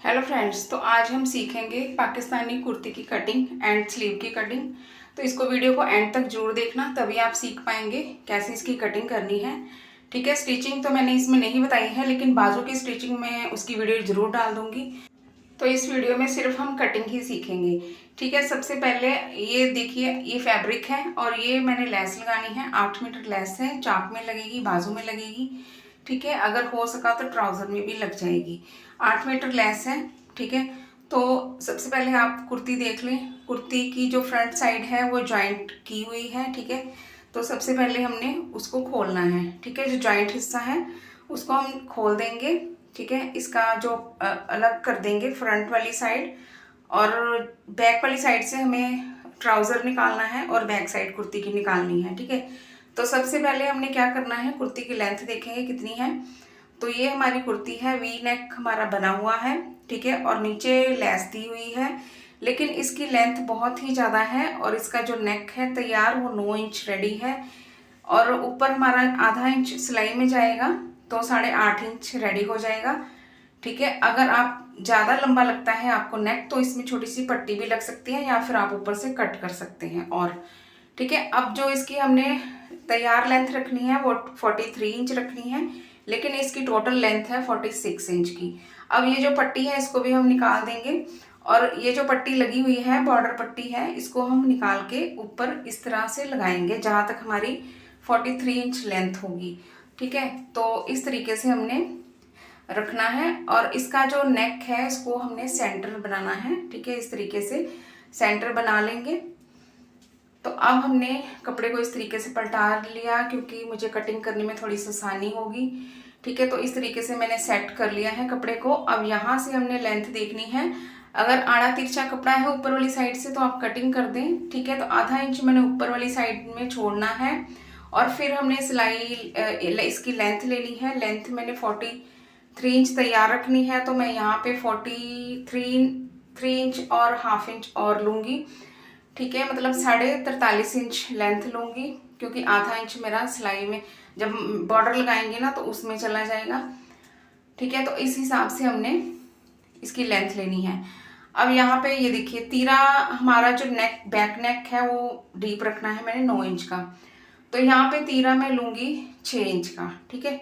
Hello friends, तो आज हम सीखेंगे पाकिस्तानी कुर्ती की कटिंग एंड स्लीव की कटिंग। तो इसको वीडियो को एंड तक जरूर देखना, तभी आप सीख पाएंगे कैसे इसकी कटिंग करनी है। ठीक है, स्टिचिंग तो मैंने इसमें नहीं बताई है, लेकिन बाजू की स्टिचिंग में उसकी वीडियो जरूर डाल दूंगी। तो इस वीडियो में सिर्फ हम कटिंग ही सीखेंगे। ठीक है, सबसे पहले ये देखिए, ये फैब्रिक है और ये मैंने लेस लगानी है। 8 मीटर लेस है, चाप में लगेगी, बाजू में लगेगी। ठीक है, अगर हो सका तो ट्राउजर में भी लग जाएगी। 8 मीटर लेस है। ठीक है, तो सबसे पहले आप कुर्ती देख लें। कुर्ती की जो फ्रंट साइड है वो जॉइंट की हुई है। ठीक है, तो सबसे पहले हमने उसको खोलना है। ठीक है, जो जॉइंट हिस्सा है उसको हम खोल देंगे। ठीक है, इसका जो अलग कर देंगे फ्रंट वाली साइड, और बैक वाली साइड से हमें ट्राउज़र निकालना है और बैक साइड कुर्ती की निकालनी है। ठीक है, तो सबसे पहले हमने क्या करना है, कुर्ती की लेंथ देखेंगे कितनी है। तो ये हमारी कुर्ती है, वी नेक हमारा बना हुआ है। ठीक है, और नीचे लेस दी हुई है, लेकिन इसकी लेंथ बहुत ही ज़्यादा है और इसका जो नेक है तैयार वो 9 इंच रेडी है, और ऊपर हमारा आधा इंच सिलाई में जाएगा, तो 8.5 इंच रेडी हो जाएगा। ठीक है, अगर आप ज़्यादा लंबा लगता है आपको नेक, तो इसमें छोटी सी पट्टी भी लग सकती है या फिर आप ऊपर से कट कर सकते हैं। और ठीक है, अब जो इसकी हमने तैयार लेंथ रखनी है वो 43 इंच रखनी है, लेकिन इसकी टोटल लेंथ है 46 इंच की। अब ये जो पट्टी है इसको भी हम निकाल देंगे, और ये जो पट्टी लगी हुई है, बॉर्डर पट्टी है, इसको हम निकाल के ऊपर इस तरह से लगाएंगे जहाँ तक हमारी 43 इंच लेंथ होगी। ठीक है, तो इस तरीके से हमने रखना है, और इसका जो नेक है इसको हमने सेंटर बनाना है। ठीक है, इस तरीके से सेंटर बना लेंगे। तो अब हमने कपड़े को इस तरीके से पलटा लिया, क्योंकि मुझे कटिंग करने में थोड़ी सी आसानी होगी। ठीक है, तो इस तरीके से मैंने सेट कर लिया है कपड़े को। अब यहाँ से हमने लेंथ देखनी है। अगर आड़ा तिरछा कपड़ा है ऊपर वाली साइड से तो आप कटिंग कर दें। ठीक है, तो आधा इंच मैंने ऊपर वाली साइड में छोड़ना है, और फिर हमने सिलाई इसकी लेंथ लेनी है। लेंथ मैंने 43 इंच तैयार रखनी है, तो मैं यहाँ पे 43 इंच और हाफ इंच और लूँगी। ठीक है, मतलब 43.5 इंच लेंथ लूँगी, क्योंकि आधा इंच मेरा सिलाई में जब बॉर्डर लगाएंगे ना तो उसमें चला जाएगा। ठीक है, तो इस हिसाब से हमने इसकी लेंथ लेनी है। अब यहाँ पे ये देखिए, तीरा हमारा जो नेक बैक नेक है वो डीप रखना है मैंने 9 इंच का, तो यहाँ पे तीरा मैं लूँगी 6 इंच का। ठीक है,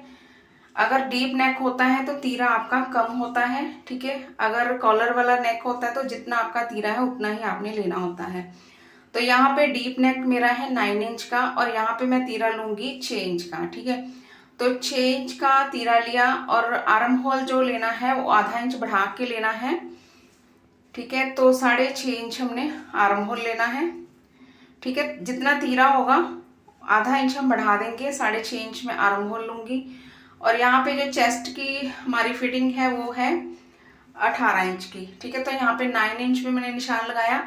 अगर डीप नेक होता है तो तीरा आपका कम होता है। ठीक है, अगर कॉलर वाला नेक होता है तो जितना आपका तीरा है उतना ही आपने लेना होता है। तो यहाँ पे डीप नेक मेरा है 9 इंच का, और यहाँ पे मैं तीरा लूँगी 6 इंच का। ठीक है, तो 6 इंच का तीरा लिया, और आर्म होल जो लेना है वो आधा इंच बढ़ा के लेना है। ठीक है, तो 6.5 इंच हमने आर्म होल लेना है। ठीक है, जितना तीरा होगा आधा इंच हम बढ़ा देंगे, 6.5 इंच में आर्म होल लूँगी। और यहाँ पे जो चेस्ट की हमारी फिटिंग है वो है 18 इंच की। ठीक है, तो यहाँ पे 9 इंच में मैंने निशान लगाया,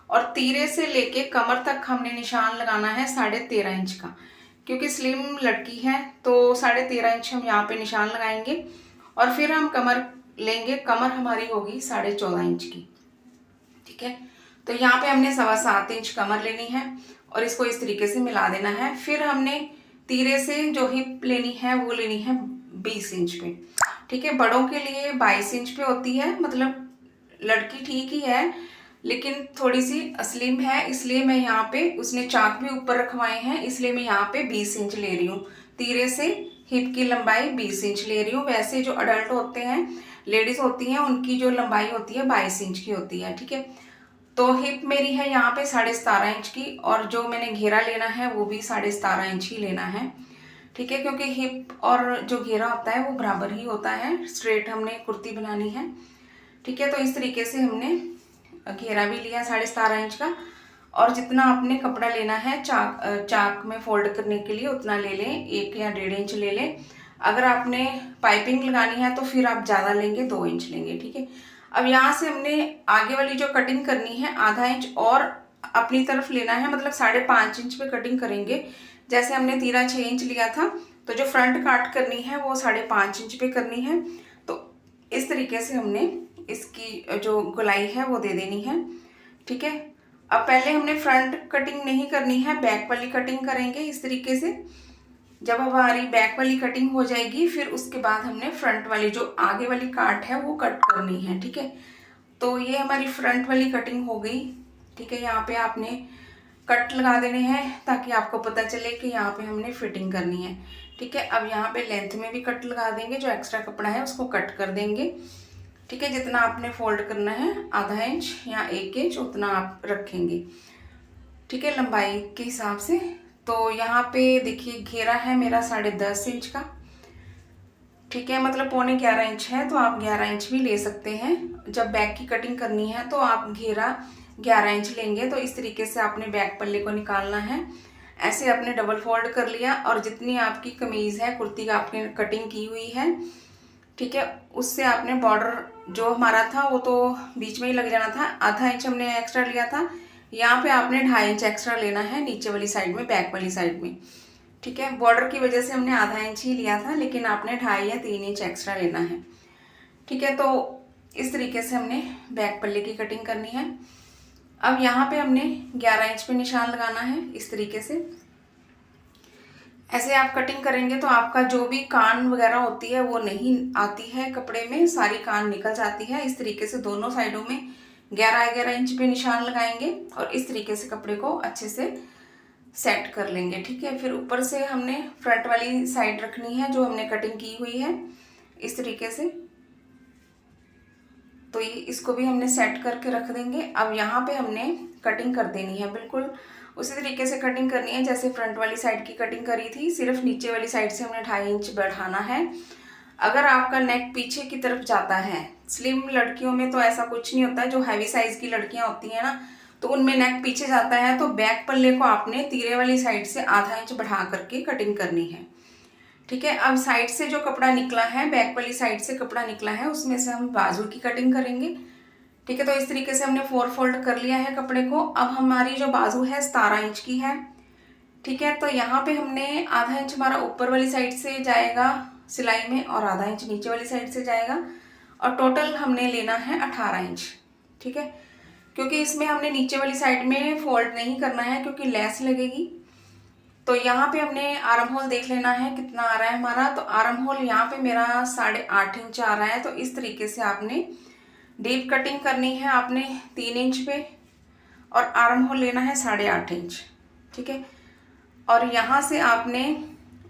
और तीरे से लेके कमर तक हमने निशान लगाना है 13.5 इंच का, क्योंकि स्लिम लड़की है तो 13.5 इंच हम यहाँ पे निशान लगाएंगे। और फिर हम कमर लेंगे, कमर हमारी होगी 14.5 इंच की। ठीक है, तो यहाँ पे हमने 7.25 इंच कमर लेनी है, और इसको इस तरीके से मिला देना है। फिर हमने तीरे से जो हिप लेनी है वो लेनी है 20 इंच पे। ठीक है, बड़ों के लिए 22 इंच पे होती है, मतलब लड़की ठीक ही है लेकिन थोड़ी सी स्लिम है, इसलिए मैं यहाँ पे, उसने चाक भी ऊपर रखवाए हैं, इसलिए मैं यहाँ पे 20 इंच ले रही हूँ। तीरे से हिप की लंबाई 20 इंच ले रही हूँ। वैसे जो अडल्ट होते हैं, लेडीज होती हैं, उनकी जो लंबाई होती है 22 इंच की होती है। ठीक है, तो हिप मेरी है यहाँ पे 17.5 इंच की, और जो मैंने घेरा लेना है वो भी 17.5 इंच ही लेना है। ठीक है, क्योंकि हिप और जो घेरा होता है वो बराबर ही होता है, स्ट्रेट हमने कुर्ती बनानी है। ठीक है, तो इस तरीके से हमने घेरा भी लिया 17.5 इंच का, और जितना आपने कपड़ा लेना है चाक में फोल्ड करने के लिए उतना ले लें, 1 या 1.5 इंच ले लें। अगर आपने पाइपिंग लगानी है तो फिर आप ज़्यादा लेंगे, 2 इंच लेंगे। ठीक है, अब यहाँ से हमने आगे वाली जो कटिंग करनी है आधा इंच और अपनी तरफ लेना है, मतलब 5.5 इंच पे कटिंग करेंगे। जैसे हमने तीरा 6 इंच लिया था, तो जो फ्रंट काट करनी है वो 5.5 इंच पे करनी है। तो इस तरीके से हमने इसकी जो गोलाई है वो दे देनी है। ठीक है, अब पहले हमने फ्रंट कटिंग नहीं करनी है, बैक वाली कटिंग करेंगे इस तरीके से। जब हमारी बैक वाली कटिंग हो जाएगी फिर उसके बाद हमने फ्रंट वाली जो आगे वाली काट है वो कट करनी है। ठीक है, तो ये हमारी फ्रंट वाली कटिंग हो गई। ठीक है, यहाँ पे आपने कट लगा देने हैं ताकि आपको पता चले कि यहाँ पे हमने फिटिंग करनी है। ठीक है, अब यहाँ पे लेंथ में भी कट लगा देंगे, जो एक्स्ट्रा कपड़ा है उसको कट कर देंगे। ठीक है, जितना आपने फोल्ड करना है आधा इंच या 1 इंच उतना आप रखेंगे। ठीक है, लंबाई के हिसाब से। तो यहाँ पे देखिए घेरा है मेरा 10.5 इंच का। ठीक है, मतलब 11.25 इंच है, तो आप 11 इंच भी ले सकते हैं। जब बैक की कटिंग करनी है तो आप घेरा 11 इंच लेंगे। तो इस तरीके से आपने बैक पल्ले को निकालना है। ऐसे आपने डबल फोल्ड कर लिया और जितनी आपकी कमीज़ है कुर्ती का आपने कटिंग की हुई है, ठीक है, उससे आपने बॉर्डर जो हमारा था वो तो बीच में ही लग जाना था। आधा इंच हमने एक्स्ट्रा लिया था, यहाँ पे आपने 2.5 इंच एक्स्ट्रा लेना है नीचे वाली साइड में, बैक वाली साइड में। ठीक है, बॉर्डर की वजह से हमने आधा इंच ही लिया था, लेकिन आपने 2.5 या 3 इंच एक्स्ट्रा लेना है। ठीक है, तो इस तरीके से हमने बैक पल्ले की कटिंग करनी है। अब यहाँ पे हमने 11 इंच पे निशान लगाना है इस तरीके से। ऐसे आप कटिंग करेंगे तो आपका जो भी कान वगैरह होती है वो नहीं आती है कपड़े में, सारी कान निकल जाती है। इस तरीके से दोनों साइडों में 11-11 इंच पे निशान लगाएंगे और इस तरीके से कपड़े को अच्छे से सेट कर लेंगे। ठीक है, फिर ऊपर से हमने फ्रंट वाली साइड रखनी है जो हमने कटिंग की हुई है इस तरीके से। तो ये इसको भी हमने सेट करके रख देंगे। अब यहाँ पे हमने कटिंग कर देनी है, बिल्कुल उसी तरीके से कटिंग करनी है जैसे फ्रंट वाली साइड की कटिंग करी थी, सिर्फ नीचे वाली साइड से हमने 2.5 इंच बढ़ाना है। अगर आपका नेक पीछे की तरफ जाता है, स्लिम लड़कियों में तो ऐसा कुछ नहीं होता है, जो हैवी साइज की लड़कियां होती हैं ना तो उनमें नेक पीछे जाता है, तो बैक पल्ले को आपने तीरे वाली साइड से आधा इंच बढ़ा करके कटिंग करनी है। ठीक है, अब साइड से जो कपड़ा निकला है, बैक वाली साइड से कपड़ा निकला है, उसमें से हम बाजू की कटिंग करेंगे। ठीक है, तो इस तरीके से हमने 4 फोल्ड कर लिया है कपड़े को। अब हमारी जो बाजू है 17 इंच की है। ठीक है, तो यहाँ पे हमने आधा इंच हमारा ऊपर वाली साइड से जाएगा सिलाई में और आधा इंच नीचे वाली साइड से जाएगा और टोटल हमने लेना है 18 इंच। ठीक है, क्योंकि इसमें हमने नीचे वाली साइड में फोल्ड नहीं करना है क्योंकि लेस लगेगी। तो यहाँ पे हमने आर्म होल देख लेना है कितना आ रहा है हमारा। तो आर्म होल यहाँ पे मेरा 8.5 इंच आ रहा है। तो इस तरीके से आपने डीप कटिंग करनी है आपने 3 इंच पे और आर्म होल लेना है 8.5 इंच। ठीक है, और यहाँ से आपने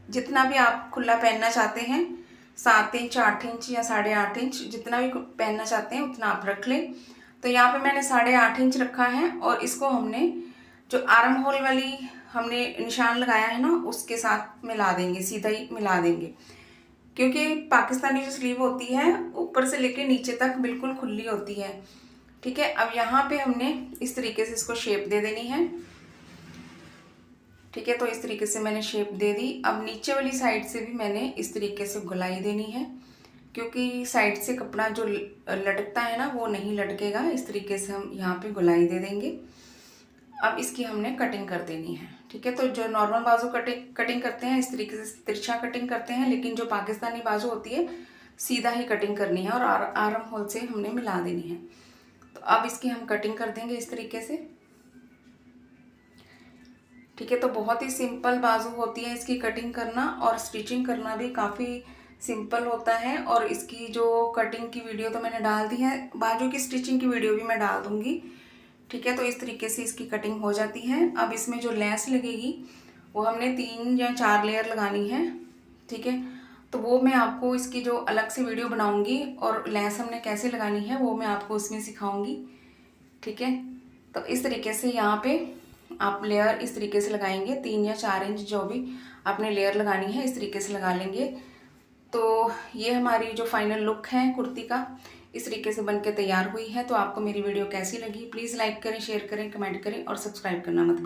जितना भी आप खुला पहनना चाहते हैं 7 इंच 8 इंच या 8.5 इंच जितना भी पहनना चाहते हैं उतना आप रख लें। तो यहाँ पे मैंने 8.5 इंच रखा है और इसको हमने जो आर्म होल वाली हमने निशान लगाया है ना उसके साथ मिला देंगे, सीधा ही मिला देंगे, क्योंकि पाकिस्तानी जो स्लीव होती है ऊपर से लेके नीचे तक बिल्कुल खुली होती है। ठीक है, अब यहाँ पे हमने इस तरीके से इसको शेप दे देनी है। ठीक है, तो इस तरीके से मैंने शेप दे दी। अब नीचे वाली साइड से भी मैंने इस तरीके से गोलाई देनी है, क्योंकि साइड से कपड़ा जो लटकता है ना वो नहीं लटकेगा। इस तरीके से हम यहाँ पे गोलाई दे देंगे। अब इसकी हमने कटिंग कर देनी है। ठीक है, तो जो नॉर्मल बाजू कटिंग करते हैं इस तरीके से तिरछा कटिंग करते हैं, लेकिन जो पाकिस्तानी बाजू होती है सीधा ही कटिंग करनी है और आर्म होल से हमने मिला देनी है। तो अब इसकी हम कटिंग कर देंगे इस तरीके से। ठीक है, तो बहुत ही सिंपल बाजू होती है इसकी कटिंग करना और स्टिचिंग करना भी काफ़ी सिंपल होता है। और इसकी जो कटिंग की वीडियो तो मैंने डाल दी है, बाजू की स्टिचिंग की वीडियो भी मैं डाल दूँगी। ठीक है, तो इस तरीके से इसकी कटिंग हो जाती है। अब इसमें जो लेस लगेगी वो हमने 3 या 4 लेयर लगानी है। ठीक है, तो वो मैं आपको इसकी जो अलग से वीडियो बनाऊंगी और लेस हमने कैसे लगानी है वो मैं आपको उसमें सिखाऊंगी। ठीक है, तो इस तरीके से यहाँ पे आप लेयर इस तरीके से लगाएंगे, 3 या 4 इंच जो भी आपने लेयर लगानी है इस तरीके से लगा लेंगे। तो ये हमारी जो फाइनल लुक है कुर्ती का इस तरीके से बनके तैयार हुई है। तो आपको मेरी वीडियो कैसी लगी प्लीज़ लाइक करें, शेयर करें, कमेंट करें और सब्सक्राइब करना मत भूलिए।